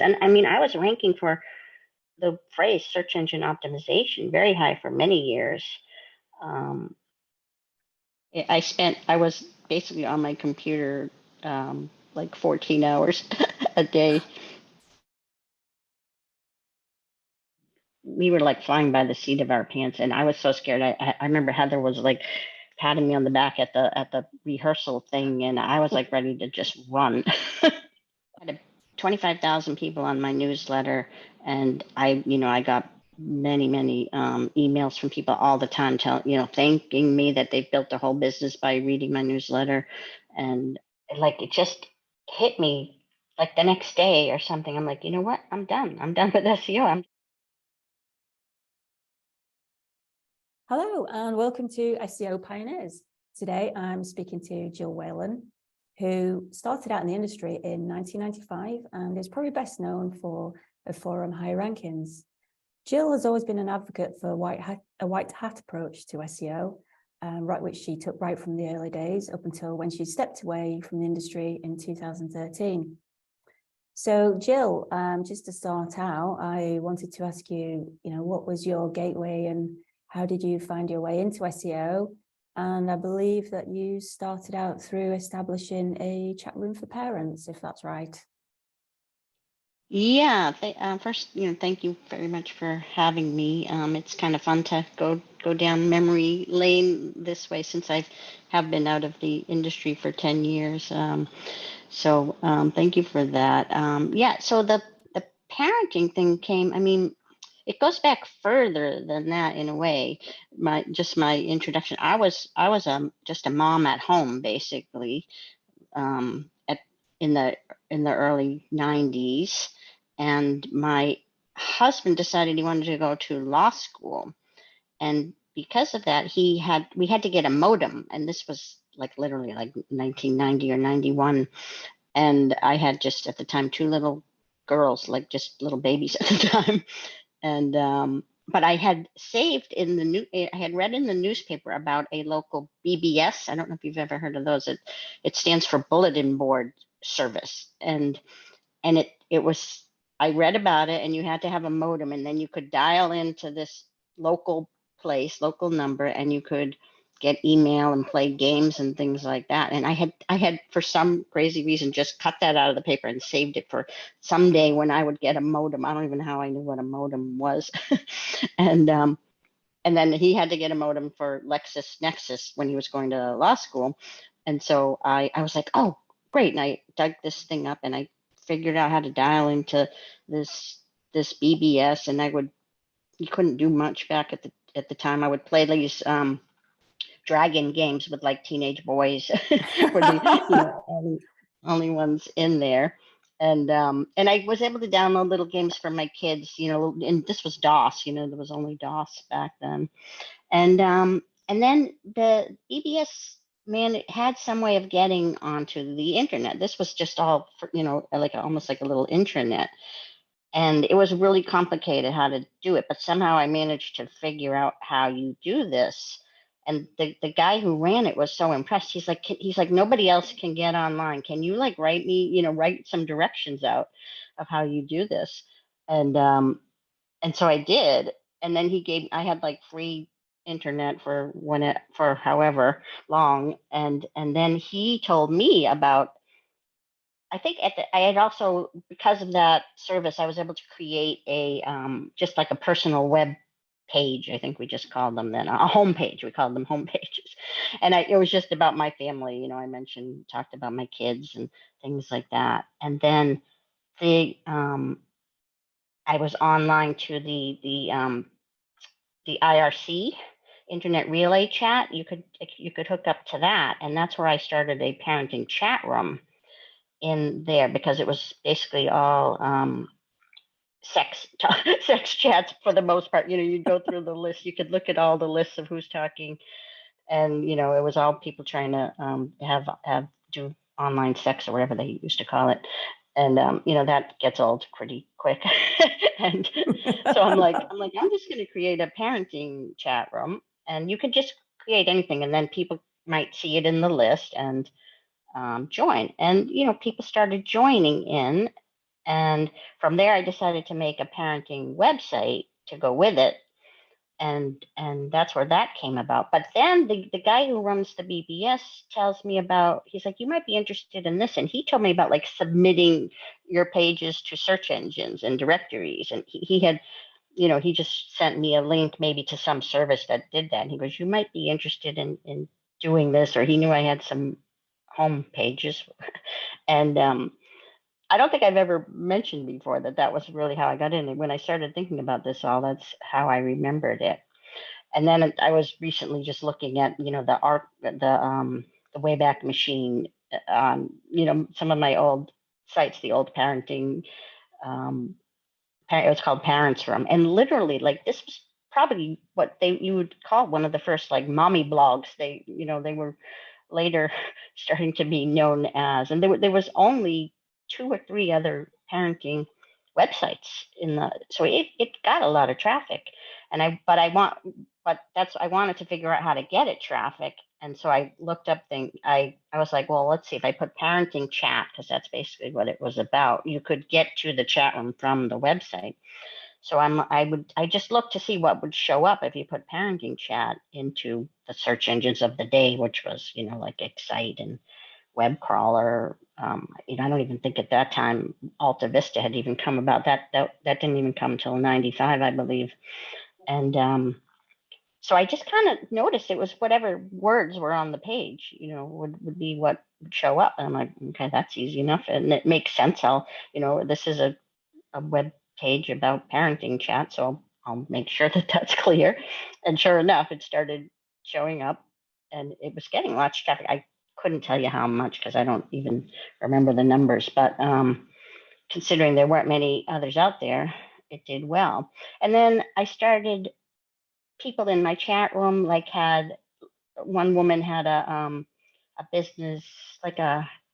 And I mean, I was ranking for the phrase search engine optimization very high for many years. Um, I was basically on my computer like 14 hours a day. We were like flying by the seat of our pants, and I was so scared. I remember Heather was like patting me on the back at the rehearsal thing, and I was like ready to just run. I had 25,000 people on my newsletter, and I got many emails from people all the time thanking me that they've built their whole business by reading my newsletter. And like it just hit me like the next day or something. I'm like, you know what? I'm done with SEO. Hello and welcome to SEO Pioneers. Today I'm speaking to Jill Whalen, who started out in the industry in 1995 and is probably best known for her forum High Rankings. Jill has always been an advocate for a white hat approach to SEO, which she took right from the early days up until when she stepped away from the industry in 2013. So Jill, just to start out, I wanted to ask you, what was your gateway and how did you find your way into SEO? And I believe that you started out through establishing a chat room for parents, if that's right. Yeah. First, thank you very much for having me. It's kind of fun to go down memory lane this way since I have been out of the industry for 10 years. So thank you for that. Yeah. So the parenting thing came. I mean, it goes back further than that in a way. My introduction. I was just a mom at home basically. At in the early 90s, and my husband decided he wanted to go to law school, and because of that we had to get a modem, and this was like literally like 1990 or 91, and I had just at the time two little girls, like just little babies at the time. And but I had saved I had read in the newspaper about a local BBS. I don't know if you've ever heard of those. It stands for Bulletin Board Service, and it was, I read about it, and you had to have a modem, and then you could dial into this local local number, and you could get email and play games and things like that. And I had for some crazy reason just cut that out of the paper and saved it for someday when I would get a modem. I don't even know how I knew what a modem was. and and then he had to get a modem for LexisNexis when he was going to law school. And so I was like, oh, great. And I dug this thing up, and I figured out how to dial into this BBS. And you couldn't do much back at the time. I would play these dragon games with like teenage boys were the only ones in there. And I was able to download little games for my kids, and this was DOS, there was only DOS back then. And then the BBS, man, it had some way of getting onto the internet. This was just all for, like almost like a little intranet. And it was really complicated how to do it, but somehow I managed to figure out how you do this. And the guy who ran it was so impressed. He's like, nobody else can get online. Can you like write some directions out of how you do this? And so I did. And then I had like free internet for however long. And then he told me about, I think I had also, because of that service, I was able to create just like a personal web page. I think we just called them then a home page. We called them home pages. And it was just about my family. I talked about my kids and things like that. And then I was online to the IRC, Internet Relay Chat. You could hook up to that. And that's where I started a parenting chat room in there, because it was basically all sex chats for the most part. You'd go through the list. You could look at all the lists of who's talking, and it was all people trying to have do online sex or whatever they used to call it. And that gets old pretty quick. And so I'm just going to create a parenting chat room, and you could just create anything, and then people might see it in the list and join. And people started joining in, And from there, I decided to make a parenting website to go with it. And that's where that came about. But then the guy who runs the BBS tells me about, he's like, you might be interested in this. And he told me about like submitting your pages to search engines and directories. And he had, he just sent me a link maybe to some service that did that. And he goes, you might be interested in doing this. Or he knew I had some home pages. And I don't think I've ever mentioned before that was really how I got in. And when I started thinking about this all, that's how I remembered it. And then I was recently just looking at, the Wayback Machine, some of my old sites, the old parenting, it was called Parents Room. And literally, like, this was probably what you would call one of the first like mommy blogs. They were later starting to be known as, and there was only 2 or 3 other parenting websites so it got a lot of traffic. And I wanted to figure out how to get it traffic. And so I looked up I was like, well, let's see if I put parenting chat, because that's basically what it was about. You could get to the chat room from the website. So I just looked to see what would show up if you put parenting chat into the search engines of the day, which was, like Excite and Web Crawler. I don't even think at that time Alta Vista had even come about. That didn't even come until '95, I believe. And so I just kind of noticed it was whatever words were on the page, would be what would show up. And I'm like, okay, that's easy enough, and it makes sense. This is a web page about parenting chat, so I'll make sure that that's clear. And sure enough, it started showing up, and it was getting lots of traffic. I couldn't tell you how much because I don't even remember the numbers, but considering there weren't many others out there, it did well. And then I started, people in my chat room one woman had a business, like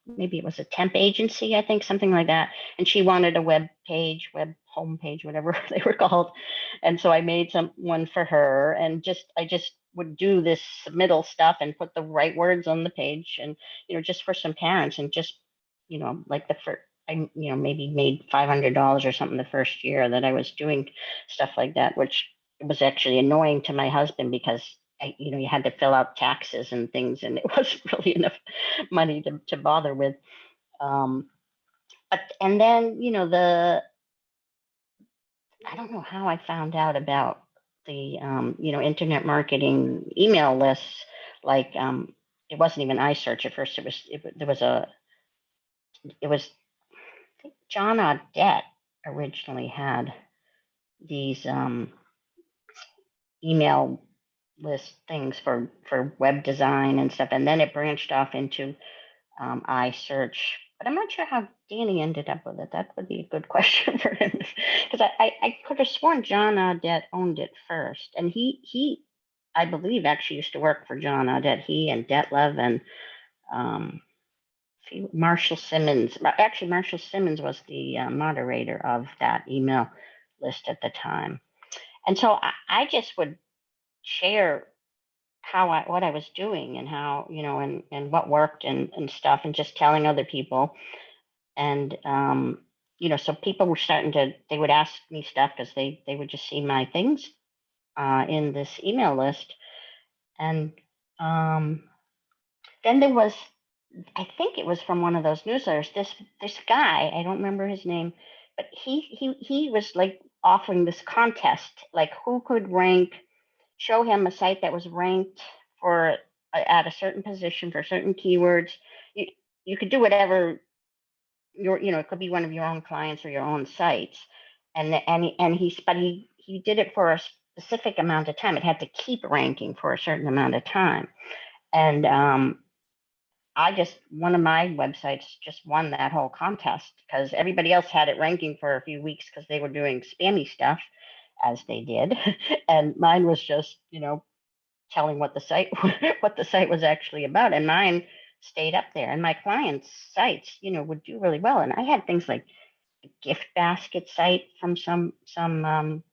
maybe it was a temp agency, I think, something like that. And she wanted a web homepage, whatever they were called. And so I made one for her, and I just would do this submittal stuff and put the right words on the page, and just for some parents, and just like I maybe made $500 or something the first year that I was doing stuff like that, which was actually annoying to my husband because you had to fill out taxes and things, and it wasn't really enough money to bother with. And then, I don't know how I found out about the, internet marketing email lists. Like, it wasn't even iSearch at first. It was, I think John Audette originally had these email list things for web design and stuff, and then it branched off into iSearch. But I'm not sure how Danny ended up with it. That would be a good question for him, because I could have sworn John Audette owned it first, and he I believe actually used to work for John Audette. He and Detlev and Marshall Simmons. Actually, Marshall Simmons was the moderator of that email list at the time. And so I just would share what I was doing, and how, and what worked and stuff, and just telling other people. And, so people were they would ask me stuff because they would just see my things in this email list. And then there was, I think it was from one of those newsletters, this guy, I don't remember his name, but he was like offering this contest, like who could show him a site that was ranked at a certain position for certain keywords. You could do whatever it could be one of your own clients or your own sites. But he did it for a specific amount of time. It had to keep ranking for a certain amount of time. And one of my websites just won that whole contest because everybody else had it ranking for a few weeks because they were doing spammy stuff, as they did. And mine was just, telling what the site was actually about. And mine stayed up there. And my clients' sites, would do really well. And I had things like a gift basket site from some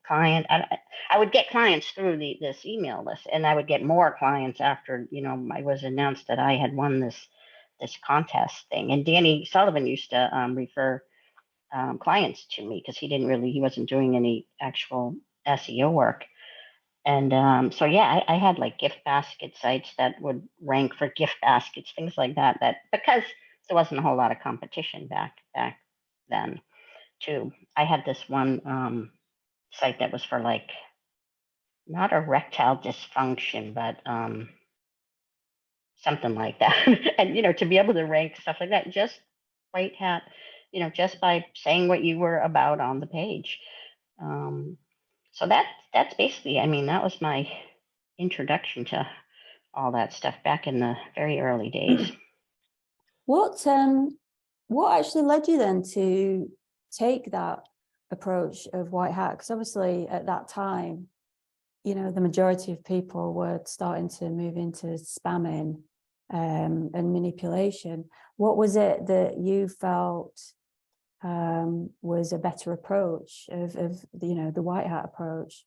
client. I would get clients through this email list, and I would get more clients after, I was announced that I had won this contest thing. And Danny Sullivan used to refer clients to me because he wasn't doing any actual SEO work. And so, yeah, I had like gift basket sites that would rank for gift baskets, things like that, because there wasn't a whole lot of competition back then too. I had this one site that was for like not erectile dysfunction, but something like that. And, to be able to rank stuff like that, just white hat, just by saying what you were about on the page. So that's basically, that was my introduction to all that stuff back in the very early days. What actually led you then to take that approach of white hat? Because obviously at that time, the majority of people were starting to move into spamming and manipulation. What was it that you felt was a better approach of the white hat approach?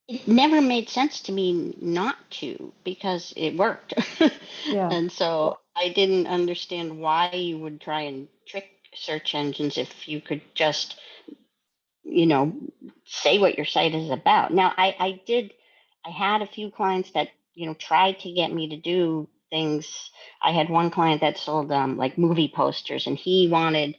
It never made sense to me not to, because it worked. Yeah. And so I didn't understand why you would try and trick search engines if you could just, say what your site is about. Now, I had a few clients that, tried to get me to do things. I had one client that sold like movie posters, and he wanted,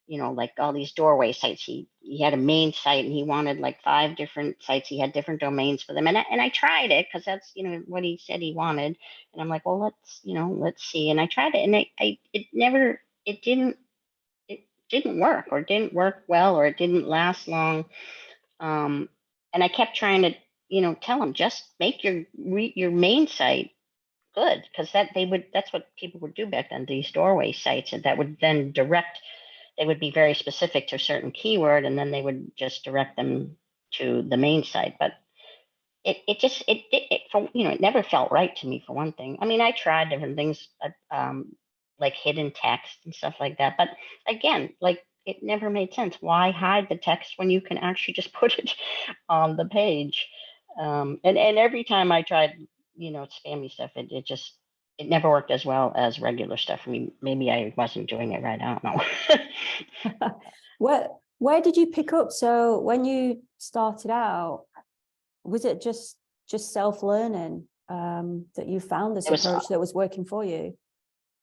like all these doorway sites. He had a main site, and he wanted like 5 different sites. He had different domains for them, and I tried it because that's what he said he wanted. And I'm like, well, let's see. And I tried it, and it didn't work, or didn't work well, or it didn't last long. And I kept trying to tell them, just make your main site good, because that's what people would do back then, these doorway sites, and that would then direct. They would be very specific to a certain keyword, and then they would just direct them to the main site. But it never felt right to me, for one thing. I tried different things, like hidden text and stuff like that, but again, like, it never made sense. Why hide the text when you can actually just put it on the page? And every time I tried, spammy stuff, it never worked as well as regular stuff. Maybe I wasn't doing it right. I don't know. Where did you pick up? So when you started out, was it just self-learning that you found this approach that was working for you?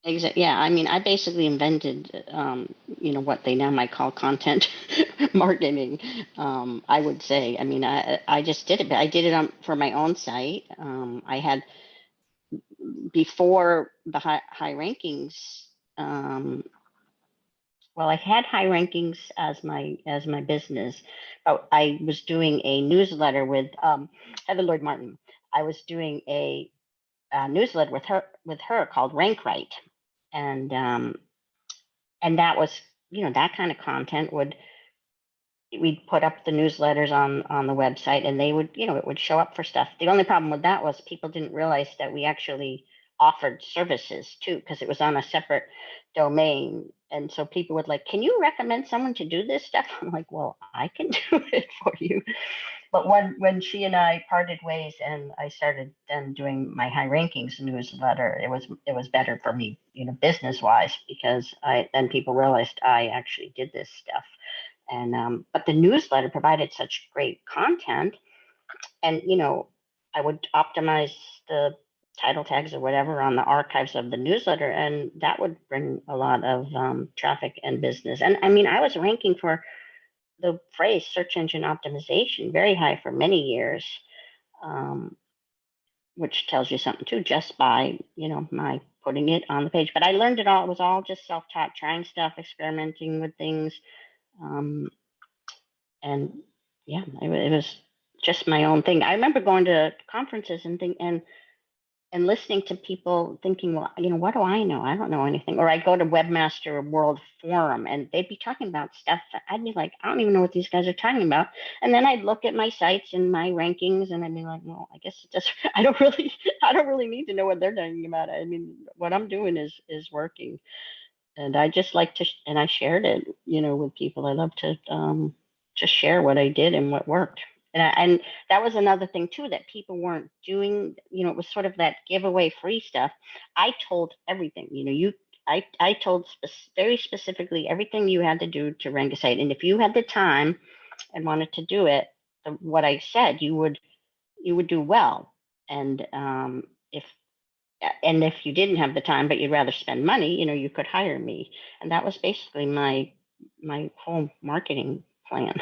Exactly. Yeah. I basically invented, what they now might call content marketing. I would say. I just did it, but I did it for my own site. I had, before the high rankings. Well, I had high rankings as my business. I was doing a newsletter with Heather Lloyd Martin. I was doing a newsletter with her called Rank Right, and that was, that kind of content we'd put up the newsletters on the website, and they would, it would show up for stuff. The only problem with that was people didn't realize that we actually offered services too, because it was on a separate domain. And so people would like, can you recommend someone to do this stuff? I'm like, well, I can do it for you. But when she and I parted ways, and I started then doing my high rankings newsletter, it was better for me, business wise, because then people realized I actually did this stuff. And but the newsletter provided such great content, and I would optimize the title tags or whatever on the archives of the newsletter, and that would bring a lot of traffic and business. And I was ranking for the phrase search engine optimization very high for many years, which tells you something too, just by my putting it on the page. But I learned it all. It was all just self-taught, trying stuff, experimenting with things. And yeah, it was just my own thing. I remember going to conferences and listening to people thinking, well, what do I know? I don't know anything. Or I go to Webmaster World Forum, and they'd be talking about stuff that I'd be like, I don't even know what these guys are talking about. And then I'd look at my sites and my rankings, and I'd be like, well, I guess it just I don't really need to know what they're talking about. What I'm doing is working, and I just like to and I shared it, with people. I love to just share what I did and what worked. And that was another thing too, that people weren't doing. It was sort of that giveaway free stuff. I told everything. I told very specifically everything you had to do to rank a site. And if you had the time and wanted to do it, what I said, you would do well. And if you didn't have the time, but you'd rather spend money, you could hire me. And that was basically my whole marketing plan.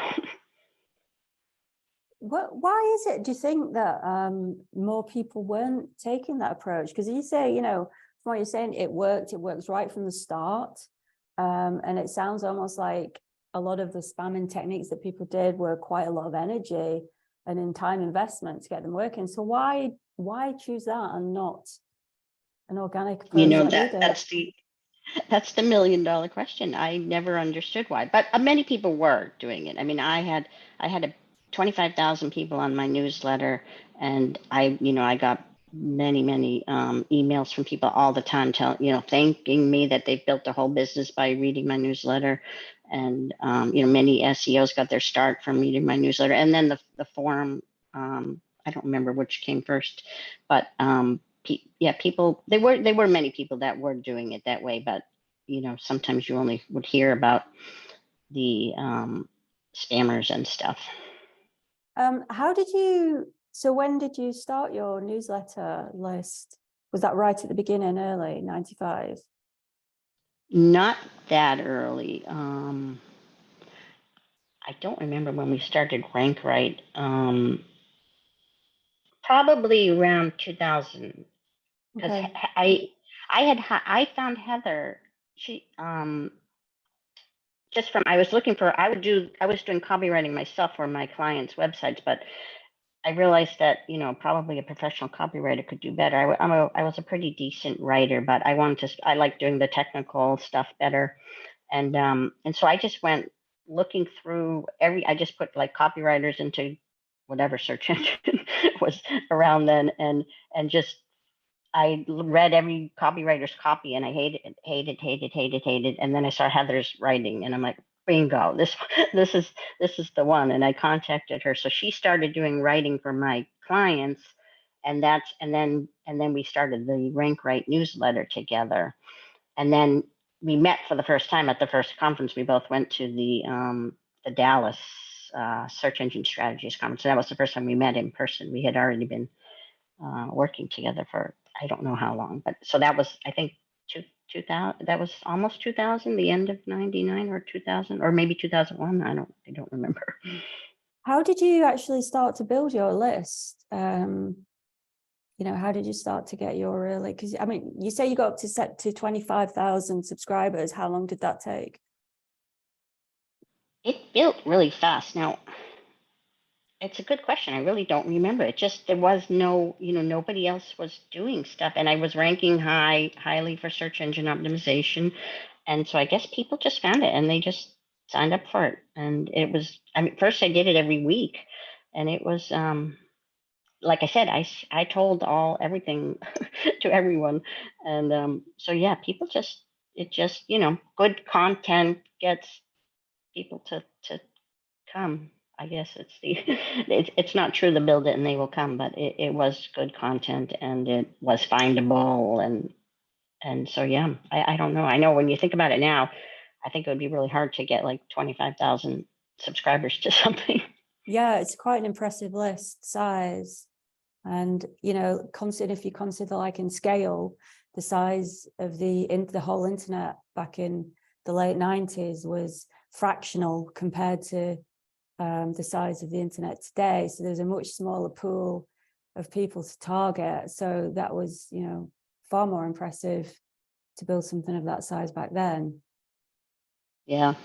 Why is it, do you think, that more people weren't taking that approach? Because you say, from what you're saying, it works right from the start. And it sounds almost like a lot of the spamming techniques that people did were quite a lot of energy and in time investment to get them working. So why choose that and not an organic approach like you did? That's the $1 million question. I never understood why, but many people were doing it. I mean, I had 25,000 people on my newsletter, and I got many emails from people all the time thanking me that they've built a whole business by reading my newsletter. And many SEOs got their start from reading my newsletter, and then the forum. I don't remember which came first, but people, there were many people that were doing it that way, but sometimes you only would hear about the spammers and stuff. So when did you start your newsletter list? Was that right at the beginning, early 95? Not that early. I don't remember when we started Rank Right. Probably around 2000, because Okay. I found Heather. She just from I was doing copywriting myself for my clients' websites, but I realized that probably a professional copywriter could do better. I was a pretty decent writer, but I like doing the technical stuff better, and so I just went looking through I just put like copywriters into whatever search engine was around then, and just I read every copywriter's copy, and I hated, and then I saw Heather's writing, and I'm like, bingo, this is the one. And I contacted her, so she started doing writing for my clients, and then we started the Rank Right newsletter together, and then we met for the first time at the first conference. We both went to the Dallas Search Engine Strategies conference. So that was the first time we met in person. We had already been working together for I don't know how long, but so that was I think 2000. That was almost 2000, the end of 99 or 2000 or maybe 2001. I don't remember. How did you actually start to build your list? How did you start to get your early? Because I mean, you say you got to 25,000 subscribers. How long did that take? It built really fast. Now, it's a good question. I really don't remember. It just there was no, nobody else was doing stuff, and I was ranking highly for search engine optimization, and so I guess people just found it and they just signed up for it. And it was, I mean, first I did it every week, and it was like I said, I told everything to everyone, and so yeah, people just good content gets people to come. I guess it's not true to build it and they will come, but it was good content and it was findable, and so yeah, I don't know. I know when you think about it now, I think it would be really hard to get like 25,000 subscribers to something. Yeah, it's quite an impressive list size. And, if you consider like in scale, the size of the whole internet back in the late 90s was fractional compared to the size of the internet today. So there's a much smaller pool of people to target. So that was, far more impressive to build something of that size back then. Yeah.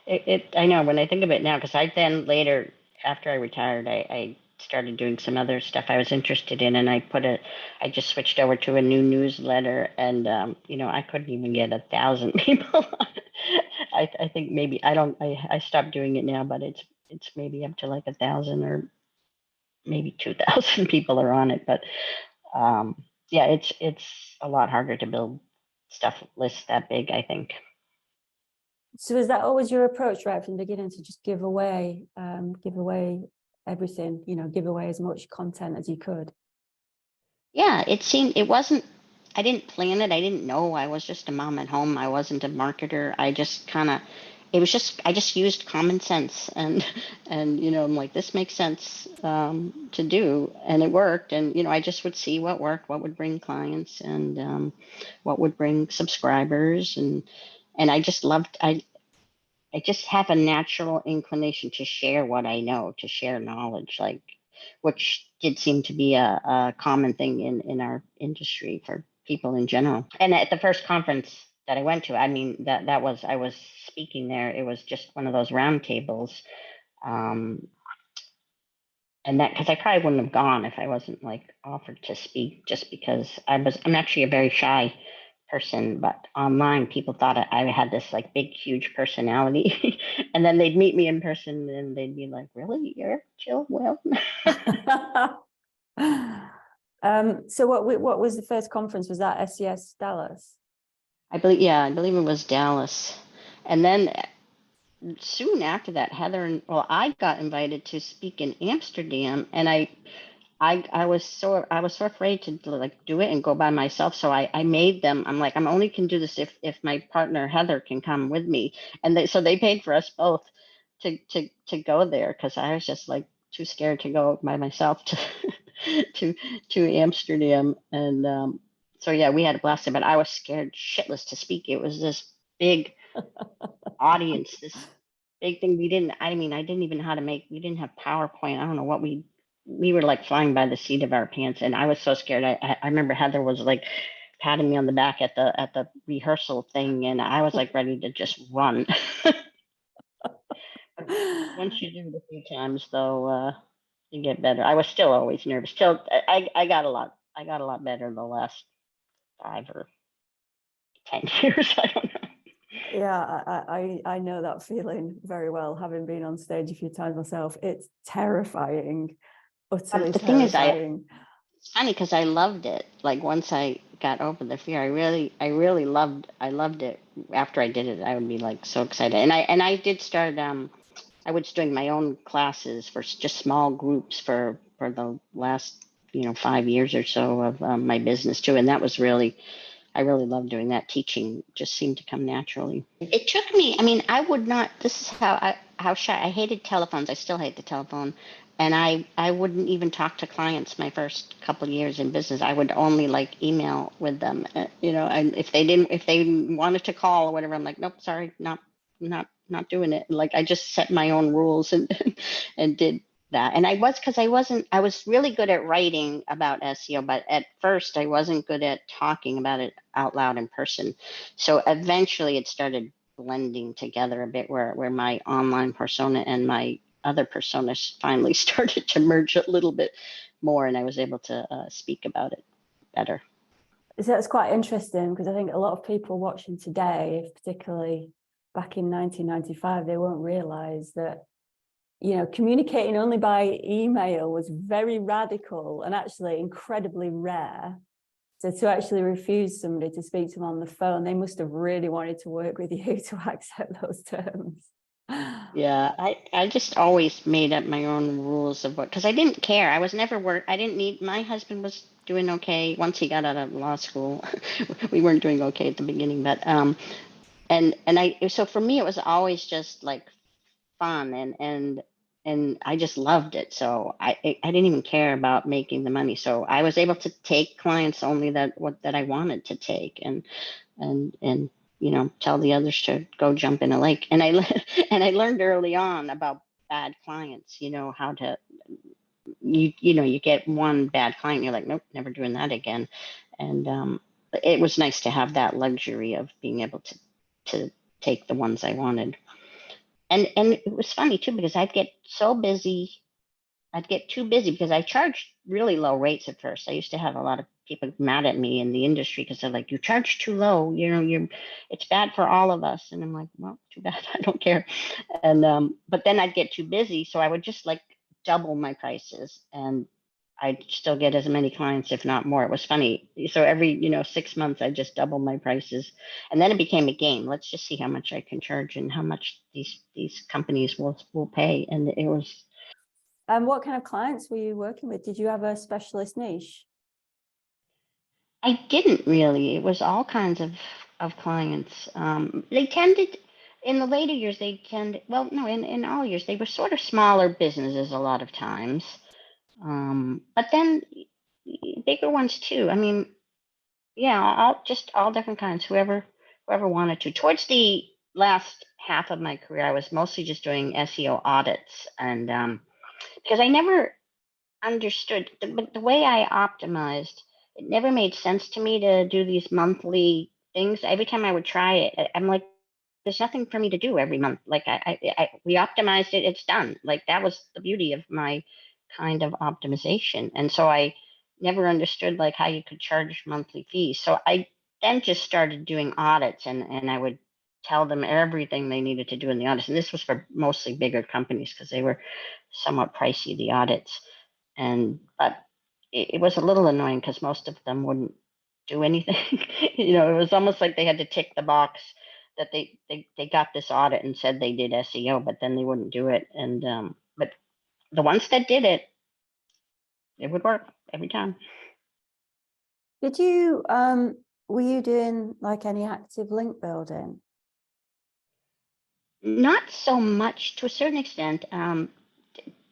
I know when I think of it now, because I then later, after I retired, I started doing some other stuff I was interested in, and I just switched over to a new newsletter, and I couldn't even get 1,000 people. I think maybe I stopped doing it now, but it's maybe up to like 1,000 or maybe 2,000 people are on it. But yeah, it's a lot harder to build lists that big, I think. So is that always your approach right from the beginning, to just give away everything, give away as much content as you could? Yeah, it wasn't I didn't plan it. I didn't know. I was just a mom at home. I wasn't a marketer. I just kind of, it was just, I just used common sense and, I'm like, this makes sense to do. And it worked. And, I just would see what worked, what would bring clients and what would bring subscribers. And I just loved, I just have a natural inclination to share what I know, to share knowledge, like, which did seem to be a common thing in our industry for people in general. And at the first conference that I went to, I mean, that was, I was speaking there. It was just one of those round tables. And that, because I probably wouldn't have gone if I wasn't like offered to speak, just because I'm actually a very shy person, but online people thought I had this like big, huge personality. And then they'd meet me in person and they'd be like, really, you're Jill Whalen? So what was the first conference? Was that SES Dallas? I believe it was Dallas. And then soon after that, I got invited to speak in Amsterdam, and I was so afraid to like do it and go by myself. So I made them. I'm like, I'm only can do this if my partner Heather can come with me, and they paid for us both to go there, because I was just like too scared to go by myself to to Amsterdam. And so yeah, we had a blast, but I was scared shitless to speak. It was this big audience, this big thing. I didn't even know how to we didn't have PowerPoint. I don't know what we were like flying by the seat of our pants, and I was so scared. I remember Heather was like patting me on the back at the rehearsal thing, and I was like ready to just run. Once you do it a few times, though, you get better. I was still always nervous. Till I got a lot. I got a lot better the last 5 or 10 years. I don't know. Yeah, I know that feeling very well, having been on stage a few times myself. It's terrifying, utterly The thing is, terrifying. it's funny because I loved it. Like once I got over the fear, I really loved it. After I did it, I would be like so excited. And I did start. I was doing my own classes for just small groups for the last 5 years or so of my business too, and that was really. I really loved doing that. Teaching just seemed to come naturally. It took me. I mean, I would not. This is how shy. I hated telephones. I still hate the telephone, and I wouldn't even talk to clients my first couple of years in business. I would only like email with them. And if they wanted to call or whatever, I'm like, nope, sorry, not doing it. Like I just set my own rules and and did that. And I was really good at writing about SEO, but at first I wasn't good at talking about it out loud in person. So eventually it started blending together a bit, where my online persona and my other personas finally started to merge a little bit more, and I was able to speak about it better. So it's quite interesting, because I think a lot of people watching today, particularly back in 1995, they won't realize that communicating only by email was very radical and actually incredibly rare. So to actually refuse somebody to speak to them on the phone, they must have really wanted to work with you to accept those terms. Yeah, I just always made up my own rules of what, because I didn't care. I was never I didn't need, my husband was doing okay once he got out of law school. We weren't doing okay at the beginning, but so for me it was always just like fun, and I just loved it. So I didn't even care about making the money. So I was able to take clients only that I wanted to take, and tell the others to go jump in a lake. And I learned early on about bad clients. How to you get one bad client, you're like, nope, never doing that again. And it was nice to have that luxury of being able to take the ones I wanted. And it was funny too, because I'd get so busy. I'd get too busy because I charged really low rates at first. I used to have a lot of people mad at me in the industry because they're like, you charge too low. It's bad for all of us. And I'm like, well, too bad. I don't care. And but then I'd get too busy, so I would just like double my prices, and I'd still get as many clients, if not more. It was funny. So every 6 months, I just double my prices, and then it became a game. Let's just see how much I can charge and how much these companies will pay. And it was. What kind of clients were you working with? Did you have a specialist niche? I didn't really. It was all kinds of clients. They tended, in the later years, they tended, well, no, in all years, they were sort of smaller businesses a lot of times. But then bigger ones too. I mean, yeah, all different kinds. Whoever wanted to. Towards the last half of my career, I was mostly just doing SEO audits, and because I never understood the way I optimized. It never made sense to me to do these monthly things. Every time I would try it, I'm like, there's nothing for me to do every month. Like we optimized it, it's done. Like that was the beauty of my kind of optimization. And so I never understood like how you could charge monthly fees. So I then just started doing audits, and I would tell them everything they needed to do in the audits. And this was for mostly bigger companies because they were somewhat pricey, the audits. And but it was a little annoying because most of them wouldn't do anything. It was almost like they had to tick the box that they got this audit and said they did SEO, but then they wouldn't do it. And but the ones that did it, it would work every time. Did you were you doing like any active link building? Not so much, to a certain extent.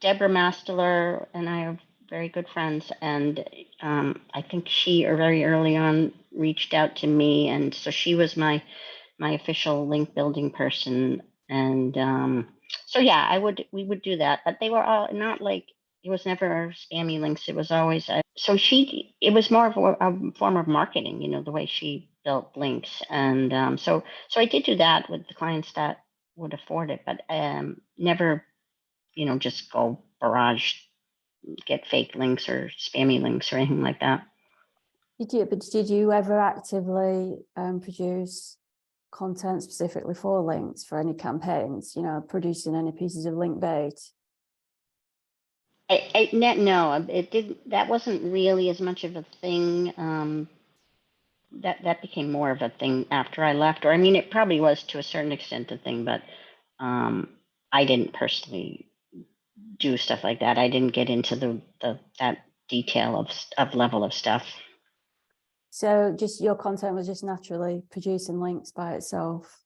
Deborah Masteler and I are very good friends, and I think she very early on reached out to me, and so she was my official link building person. And so yeah, we would do that, but they were all not like, it was never spammy links. It was always it was more of a form of marketing, the way she built links. And so I did do that with the clients that would afford it, but never, just go barrage, get fake links or spammy links or anything like that. Did you ever actively produce content specifically for links for any campaigns, producing any pieces of link bait? No, it didn't. That wasn't really as much of a thing. That became more of a thing after I left. Or I mean, it probably was to a certain extent a thing, but I didn't personally do stuff like that. I didn't get into that detail of level of stuff. So just your content was just naturally producing links by itself?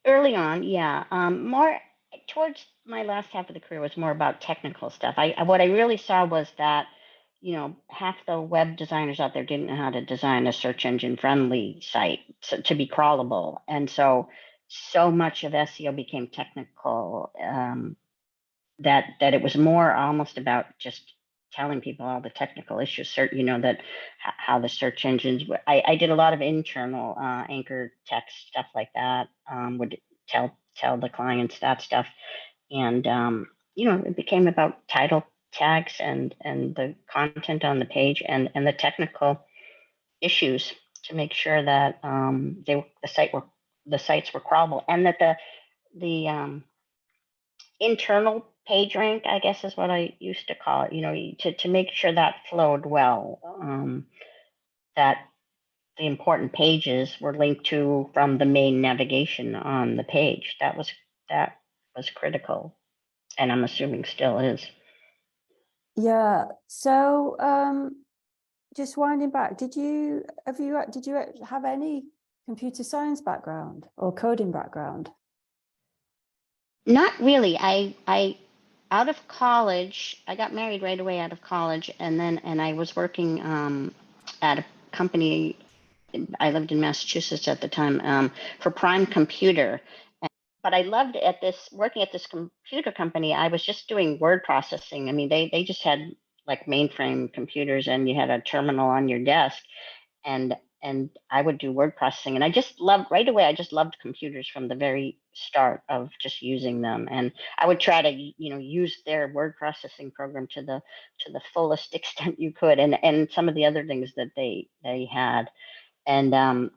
Early on, yeah. More towards my last half of the career was more about technical stuff. What I really saw was that, half the web designers out there didn't know how to design a search engine friendly site to be crawlable, and so much of SEO became technical, that it was more almost about just telling people all the technical issues, that how the search engines. I did a lot of internal anchor text stuff like that. Would tell the clients that stuff, and it became about title tags and the content on the page and the technical issues to make sure that the sites were crawlable, and that the internal page rank, I guess is what I used to call it, to make sure that flowed well, that the important pages were linked to from the main navigation on the page. That was critical, and I'm assuming still is. Yeah. So just winding back, did you have any computer science background or coding background? Not really. I out of college, I got married right away out of college, and I was working at a company. I lived in Massachusetts at the time, for Prime Computer. But I loved working at this computer company. I was just doing word processing. I mean, they just had like mainframe computers, and you had a terminal on your desk, and I would do word processing. And I just loved right away. I just loved computers from the very start of just using them. And I would try to use their word processing program to the fullest extent you could, and some of the other things that they had. And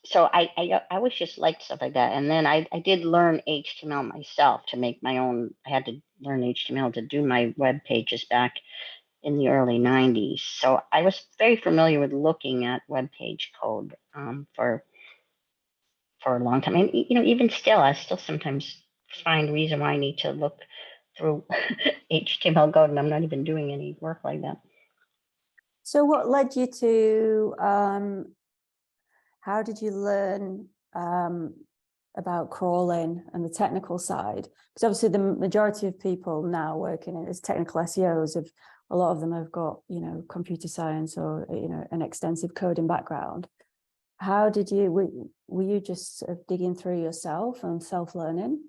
so I always just liked stuff like that. And then I did learn HTML myself to make my own. I had to learn HTML to do my web pages back in the early 90s. So I was very familiar with looking at web page code, for a long time. And even still, I still sometimes find reason why I need to look through HTML code, and I'm not even doing any work like that. So what led you to, how did you learn about crawling and the technical side? Because obviously the majority of people now working as technical SEOs, a lot of them have got, you know, computer science or, you know, an extensive coding background. How did you, were you just sort of digging through yourself and self-learning?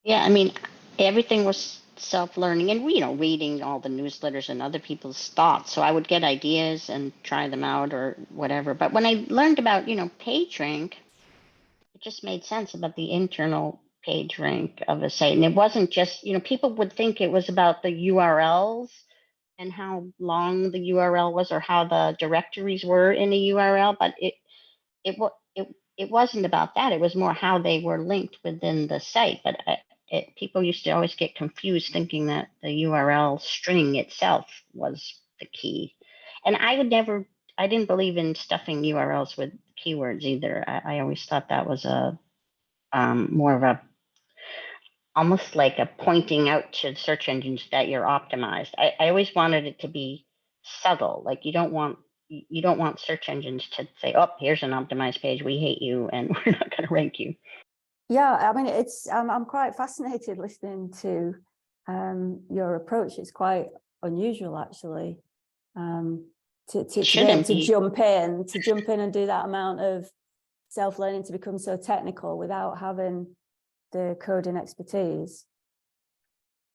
Yeah, I mean, everything was self-learning and, you know, reading all the newsletters and other people's thoughts. So I would get ideas and try them out or whatever. But when I learned about, you know, PageRank, it just made sense about the internal page rank of a site. And it wasn't just, you know, people would think it was about the URLs and how long the URL was or how the directories were in a URL, but it wasn't about that. It was more how they were linked within the site. But people used to always get confused thinking that the URL string itself was the key. And I didn't believe in stuffing URLs with keywords either. I always thought that was a more of a almost like a pointing out to search engines that you're optimized. I always wanted it to be subtle. Like you don't want search engines to say, "Oh, here's an optimized page. We hate you, and we're not going to rank you." Yeah, I mean, it's I'm quite fascinated listening to your approach. It's quite unusual, actually, to be able to jump in and do that amount of self-learning to become so technical without having the coding expertise.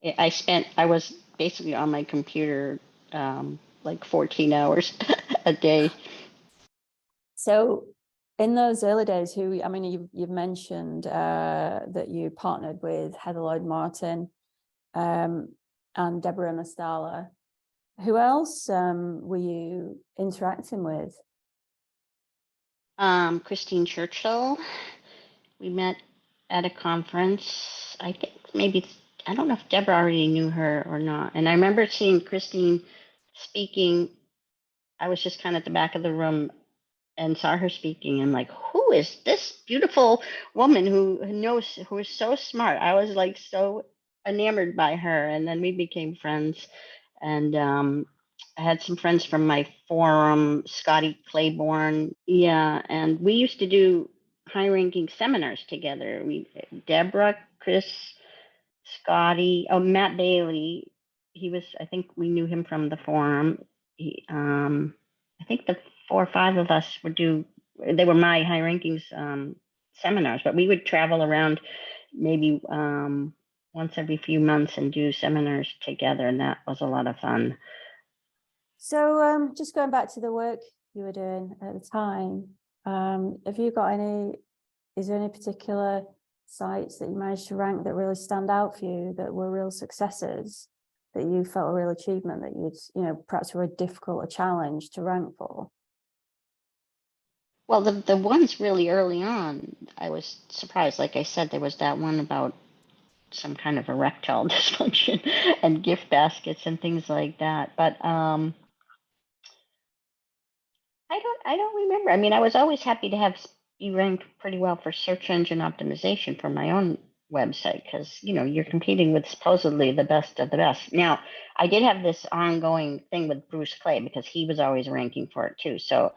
I was basically on my computer like 14 hours a day. So in those early days, I mean, you've mentioned that you partnered with Heather Lloyd Martin and Deborah Mastala. Who else were you interacting with? Christine Churchill. We met at a conference. I think maybe, I don't know if Deborah already knew her or not. And I remember seeing Christine speaking. I was just kind of at the back of the room and saw her speaking and like, who is this beautiful woman who is so smart? I was like so enamored by her, and then we became friends. And I had some friends from my forum, Scotty Claiborne. Yeah, and we used to do high-ranking seminars together. Deborah, Chris, Scotty, oh, Matt Bailey. I think we knew him from the forum. I think the 4 or 5 of us they were my high rankings seminars, but we would travel around maybe once every few months and do seminars together, and that was a lot of fun. So just going back to the work you were doing at the time, is there any particular sites that you managed to rank that really stand out for you, that were real successes, that you felt a real achievement, that perhaps were a challenge to rank for? Well, the ones really early on, I was surprised. Like I said, there was that one about some kind of erectile dysfunction and gift baskets and things like that. But I don't remember. I mean, I was always happy to be ranked pretty well for search engine optimization for my own website, because you're competing with supposedly the best of the best. Now, I did have this ongoing thing with Bruce Clay because he was always ranking for it too. So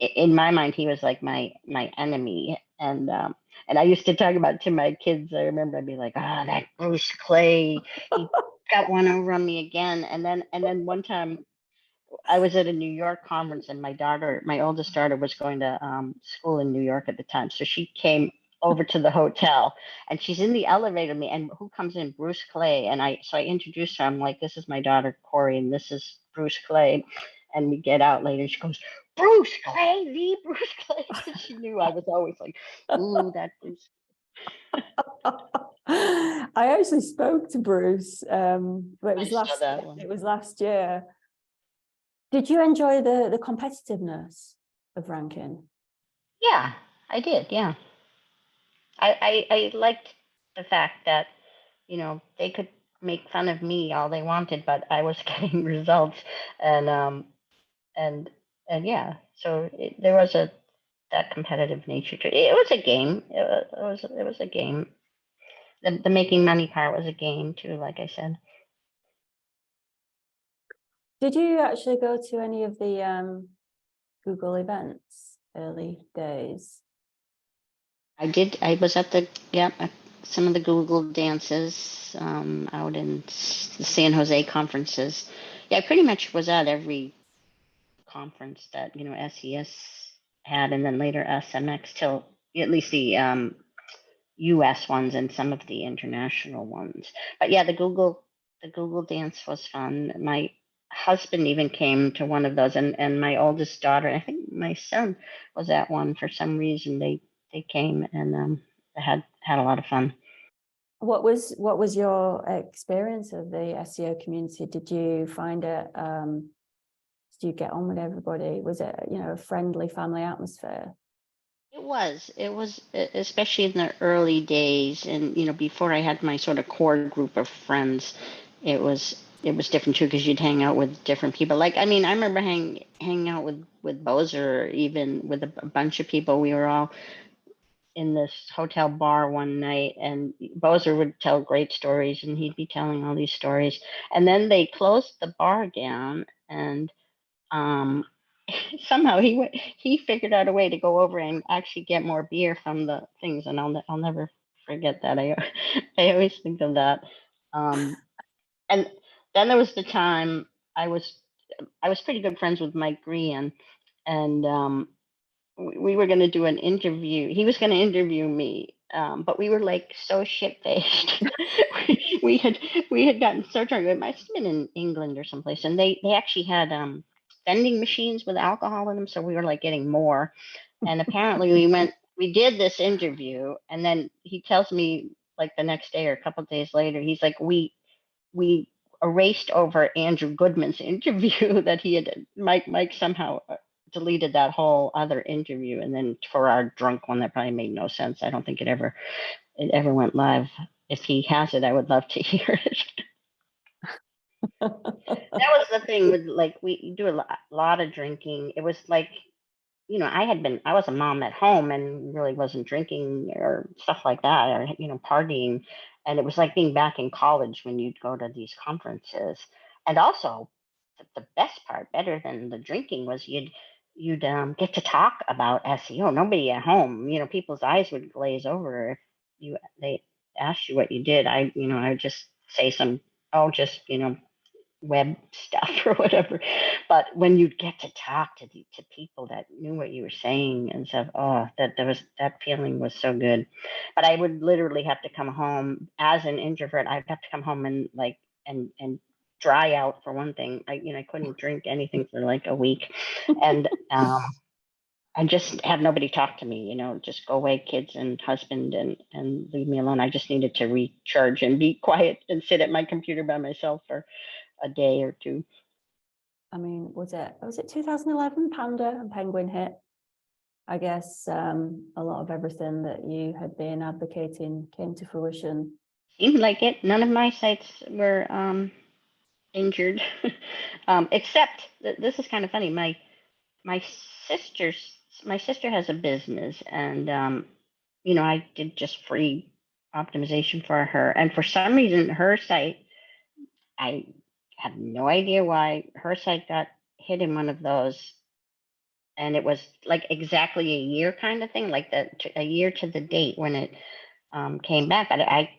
in my mind, he was like my enemy, and I used to talk about it to my kids. I remember I'd be like, that Bruce Clay, he got one over on me again. And then one time I was at a New York conference, and my oldest daughter, was going to school in New York at the time. So she came over to the hotel, and she's in the elevator with me, and who comes in? Bruce Clay. And I introduced her. I'm like, this is my daughter, Corey, and this is Bruce Clay. And we get out later, and she goes, Bruce Clay, the Bruce Clay. Because she knew I was always like, ooh, that Bruce. I actually spoke to Bruce, but it was last year. Did you enjoy the competitiveness of ranking? Yeah, I did. Yeah, I liked the fact that they could make fun of me all they wanted, but I was getting results, and yeah. So there was that competitive nature to it. It was a game. It was a game. The making money part was a game too, like I said. Did you actually go to any of the Google events early days? I did. I was at some of the Google dances out in the San Jose conferences. Yeah, I pretty much was at every conference that SES had, and then later SMX, till at least the US ones and some of the international ones. But yeah, the Google dance was fun. My husband even came to one of those, and my oldest daughter, I think my son was at one for some reason. They came, and they had a lot of fun. What was your experience of the SEO community? Did you find it? Did you get on with everybody? Was it a friendly family atmosphere? It was, especially in the early days, and before I had my sort of core group of friends, it was different too, because you'd hang out with different people. Like, I mean, I remember hanging out with Bozer, even with a bunch of people. We were all in this hotel bar one night, and Bozer would tell great stories, and he'd be telling all these stories, and then they closed the bar down, and um, somehow he figured out a way to go over and actually get more beer from the things, and I'll never forget that. I always think of that. And then there was the time I was I was pretty good friends with Mike Grian, and we were going to do an interview. He was going to interview me, but we were like so shit faced. we had we had gotten so drunk. It must have been in England or someplace, and they actually had vending machines with alcohol in them, so we were like getting more. And apparently we did this interview, and then he tells me like the next day or a couple of days later, he's like, we erased over Andrew Goodman's interview that he had. Mike somehow deleted that whole other interview, and then for our drunk one that probably made no sense. I don't think it ever went live. If he has it, I would love to hear it. That was the thing with, like, we do a lot of drinking. It was like, I was a mom at home and really wasn't drinking or stuff like that, or partying, and it was like being back in college when you'd go to these conferences. And also, the best part, better than the drinking, was you'd get to talk about SEO. Nobody at home, people's eyes would glaze over if they asked you what you did. I would just say just web stuff or whatever. But when you'd get to talk to people that knew what you were saying and stuff, oh, that feeling was so good. But I would literally have to come home as an introvert. I'd have to come home and and dry out, for one thing. I couldn't drink anything for like a week, and I just have nobody talk to me. Just go away, kids and husband, and leave me alone. I just needed to recharge and be quiet and sit at my computer by myself for a day or two. I mean, was it 2011 Panda and Penguin hit? I guess a lot of everything that you had been advocating came to fruition. Seemed like it. None of my sites were injured, except this is kind of funny. My sister has a business, and I did just free optimization for her, and for some reason her site, I have no idea why her site got hit in one of those, and it was like exactly a year kind of thing, like a year to the date when it came back. I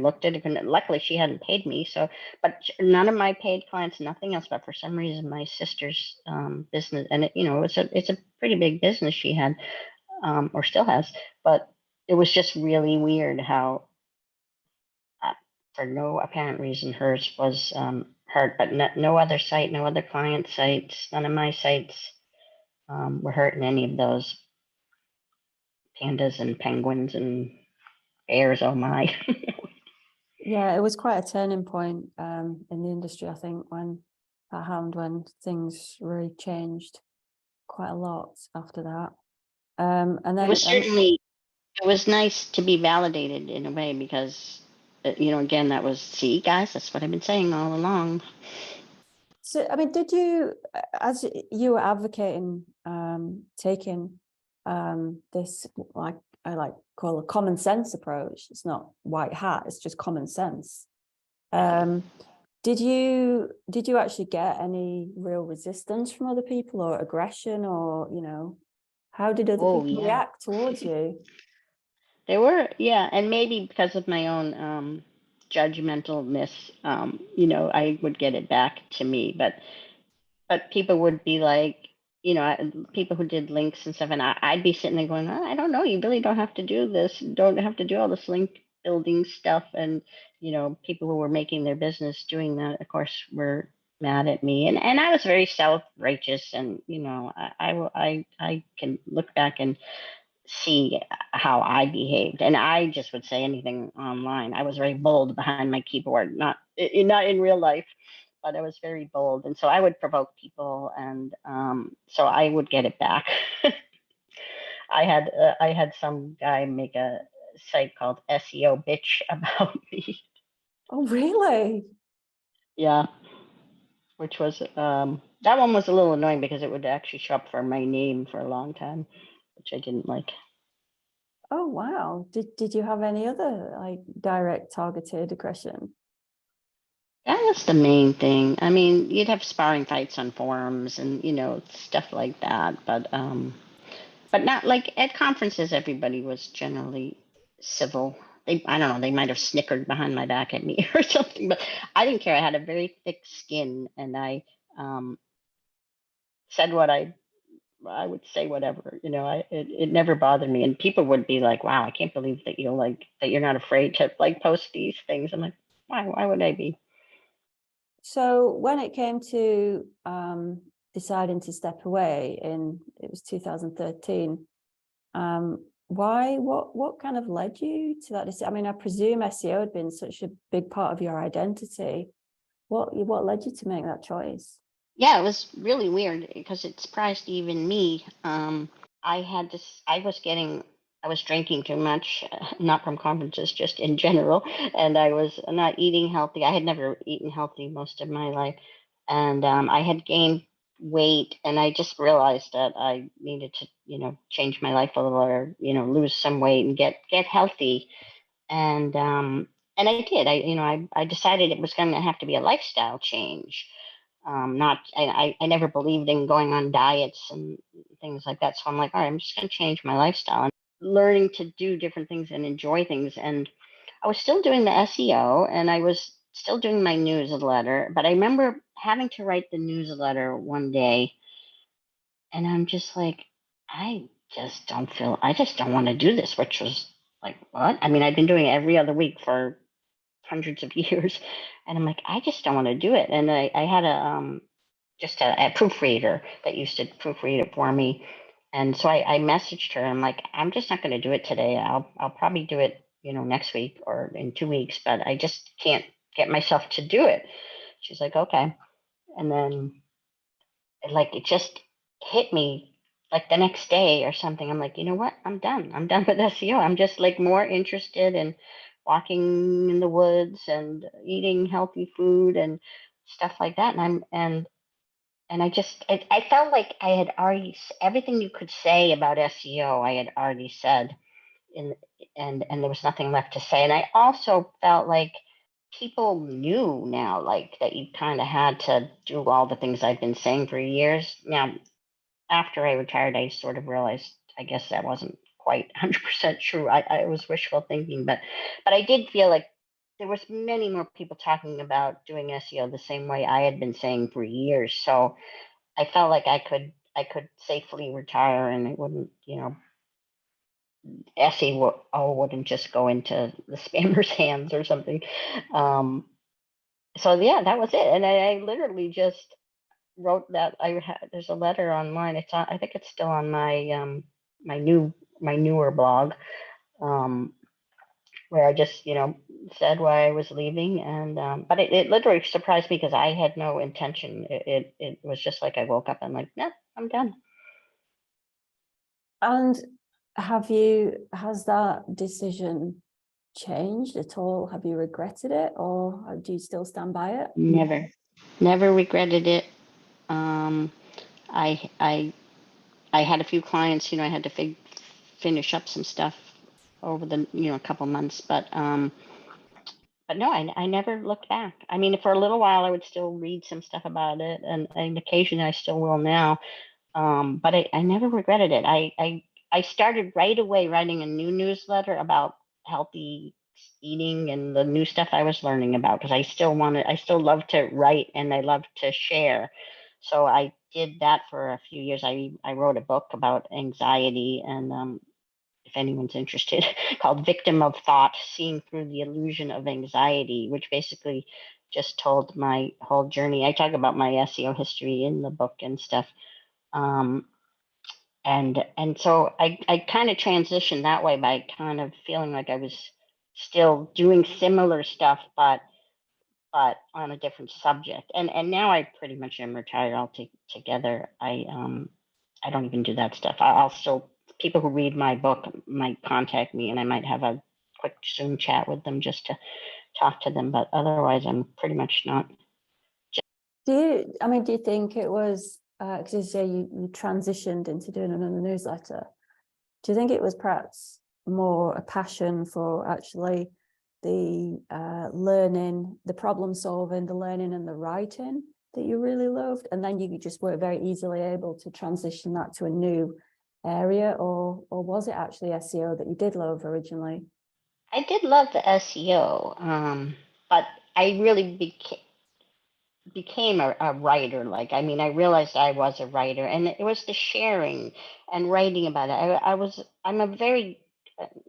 looked at it, and luckily she hadn't paid me. So, but none of my paid clients, nothing else. But for some reason, my sister's business, and it's a pretty big business she had, or still has. But it was just really weird how, for no apparent reason, hers was hurt, but no other site, no other client sites, none of my sites were hurt in any of those pandas and penguins and bears. Oh my. Yeah, it was quite a turning point in the industry, I think, when that happened, when things really changed quite a lot after that. And then It was certainly, it was nice to be validated in a way, because again, that was, see guys, that's what I've been saying all along. So, I mean, did you, as you were advocating, taking this, like I call a common sense approach, it's not white hat, it's just common sense. Did you actually get any real resistance from other people or aggression, or, how did other Oh people yeah. react towards you? There were, yeah, and maybe because of my own judgmentalness, I would get it back to me, but people would be like, people who did links and stuff, and I'd be sitting there going, I don't know, you really don't have to do this, don't have to do all this link building stuff, and people who were making their business doing that, of course, were mad at me, and I was very self-righteous, and I can look back and see how I behaved, and I just would say anything online. I was very bold behind my keyboard, not in real life, but I was very bold, and so I would provoke people, and so I would get it back. I had some guy make a site called SEO bitch about me. Oh, really? Yeah, which was that one was a little annoying because it would actually show up for my name for a long time, which I didn't like. Oh, wow. Did you have any other like direct targeted aggression? That was the main thing. I mean, you'd have sparring fights on forums and stuff like that, but not like at conferences. Everybody was generally civil. I don't know, they might have snickered behind my back at me or something, but I didn't care. I had a very thick skin, and I um, said what I would say whatever. It never bothered me, and people would be like, "Wow, I can't believe that you're not afraid to like post these things." I'm like, why? Why would I be? So when it came to deciding to step away it was 2013, why, what kind of led you to that decision? I mean, I presume SEO had been such a big part of your identity. What led you to make that choice? Yeah, it was really weird because it surprised even me. I was drinking too much, not from conferences, just in general, and I was not eating healthy. I had never eaten healthy most of my life, and I had gained weight, and I just realized that I needed to, change my life a little, or lose some weight and get healthy, and I did. I decided it was going to have to be a lifestyle change. Not I never believed in going on diets and things like that. So I'm like, all right, I'm just going to change my lifestyle and learning to do different things and enjoy things. And I was still doing the SEO, and I was still doing my newsletter. But I remember having to write the newsletter one day, and I'm just like, I just don't want to do this, which was like, what? I mean, I've been doing it every other week for hundreds of years, and I'm like, I just don't want to do it. And I had just a proofreader that used to proofread it for me. And so I messaged her. I'm like, I'm just not going to do it today. I'll probably do it, next week or in 2 weeks, but I just can't get myself to do it. She's like, okay. And then like it just hit me like the next day or something. I'm like, you know what? I'm done. I'm done with SEO. I'm just like more interested in walking in the woods and eating healthy food and stuff like that. And I felt like I had already everything you could say about SEO I had already said in and there was nothing left to say. And I also felt like people knew now, like that you kind of had to do all the things I've been saying for years. Now, after I retired, I sort of realized I guess that wasn't quite 100% true. I was wishful thinking, but I did feel like there was many more people talking about doing SEO the same way I had been saying for years. So I felt like I could safely retire, and it wouldn't, SEO wouldn't just go into the spammers' hands or something. Um, so yeah, that was it, and I literally just wrote that. There's a letter online. I think it's still on my new my newer blog, um, where I just said why I was leaving, and but it literally surprised me because I had no intention. It was just like I woke up and like, no, I'm done. And has that decision changed at all? Have you regretted it, or do you still stand by it? Never, never regretted it. Um, I I I had a few clients. I had to finish up some stuff over the couple months, but but no, I never looked back. I mean, for a little while, I would still read some stuff about it, and occasionally I still will now. But I never regretted it. I started right away writing a new newsletter about healthy eating and the new stuff I was learning about, because I still love to write and I love to share. So I did that for a few years. I wrote a book about anxiety, and if anyone's interested, called Victim of Thought: Seeing Through the Illusion of Anxiety, which basically just told my whole journey. I talk about my SEO history in the book and stuff. Um, and so I kind of transitioned that way by kind of feeling like I was still doing similar stuff, but on a different subject. And now I pretty much am retired altogether. I don't even do that stuff. I'll still, people who read my book might contact me, and I might have a quick Zoom chat with them just to talk to them. But otherwise, I'm pretty much not. Do you think it was, because you say you transitioned into doing another newsletter, do you think it was perhaps more a passion for actually the learning, the problem solving, the learning and the writing that you really loved, and then you just were very easily able to transition that to a new area, or was it actually SEO that you did love originally? I did love the SEO, but I really became a writer. Like, I mean, I realized I was a writer, and it was the sharing and writing about it. I'm a very,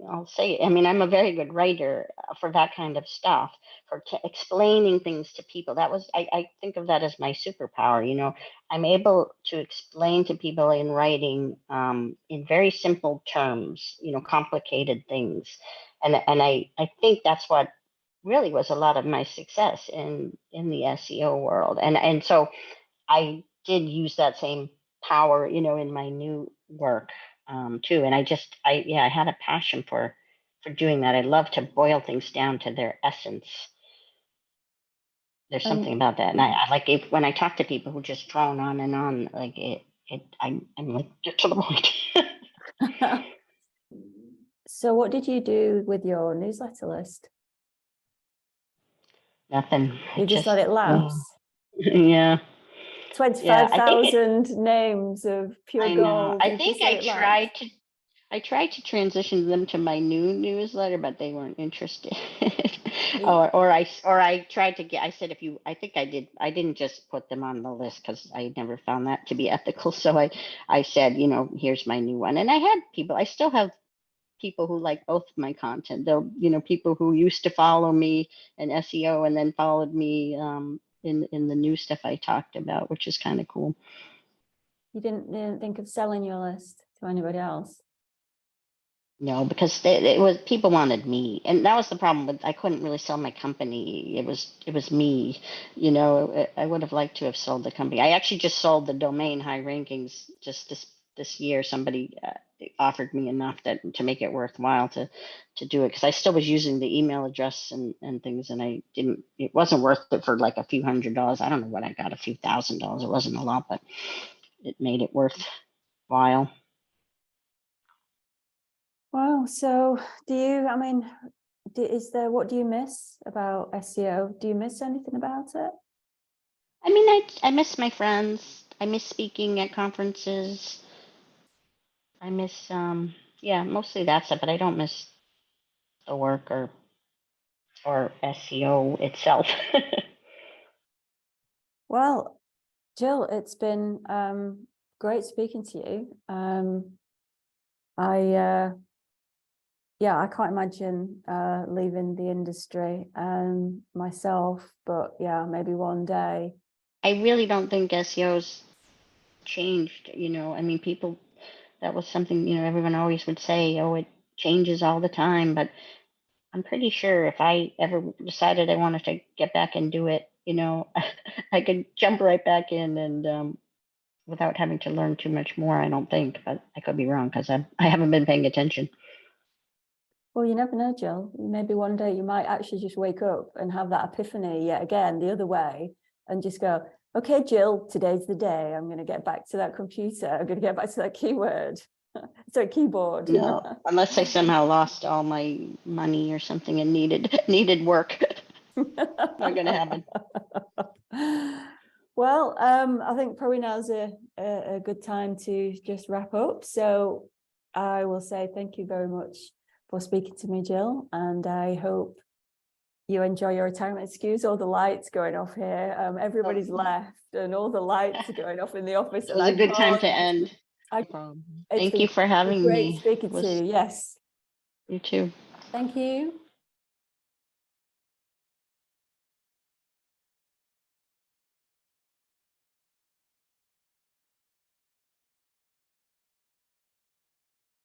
I'll say it, I mean, I'm a very good writer for that kind of stuff, for explaining things to people. I think of that as my superpower. I'm able to explain to people in writing, in very simple terms, complicated things. And I think that's what really was a lot of my success in the SEO world. And so I did use that same power, in my new work, too. And I had a passion for doing that. I love to boil things down to their essence. There's something about that, and I like it when I talk to people who just drone on and on. Like I'm like, get to the point. So what did you do with your newsletter list? Nothing. You just let it lapse? Yeah. 25,000 names of pure I know. gold. I You think just let it lapse. I tried to transition them to my new newsletter, but they weren't interested. It- or I tried to get. I said, if you, I think I did. I didn't just put them on the list because I never found that to be ethical. So I said, here's my new one. And I had people. I still have people who like both of my content. They'll, people who used to follow me in SEO and then followed me, in the new stuff I talked about, which is kind of cool. You didn't think of selling your list to anybody else? No, because it was, people wanted me, and that was the problem with, I couldn't really sell my company. It was me, I would have liked to have sold the company. I actually just sold the domain High Rankings just this year. Somebody offered me enough to make it worthwhile to do it, because I still was using the email address and things, and it wasn't worth it for like a few $100s. I don't know what I got, a few $1,000s. It wasn't a lot, but it made it worthwhile. Wow. So what do you miss about SEO? Do you miss anything about it? I mean, I miss my friends. I miss speaking at conferences. I miss, yeah, mostly that stuff, but I don't miss the work or SEO itself. Well, Jill, it's been great speaking to you. I can't imagine leaving the industry myself, but yeah, maybe one day. I really don't think SEO's changed. I mean, people, that was something, everyone always would say, oh, it changes all the time. But I'm pretty sure if I ever decided I wanted to get back and do it, I could jump right back in, and without having to learn too much more, I don't think. But I could be wrong because I haven't been paying attention. Well, you never know, Jill. Maybe one day you might actually just wake up and have that epiphany yet again the other way and just go, okay, Jill, today's the day. I'm going to get back to that computer. I'm going to get back to that keyboard. Keyboard. No, unless I somehow lost all my money or something and needed work. Not going to happen. Well, I think probably now's a good time to just wrap up. So I will say thank you very much for speaking to me, Jill, and I hope you enjoy your retirement. Excuse all the lights going off here. Everybody's left and all the lights are going off in the office. It was a good time to end. Thank you for having great me. speaking to you. Yes. You too. Thank you.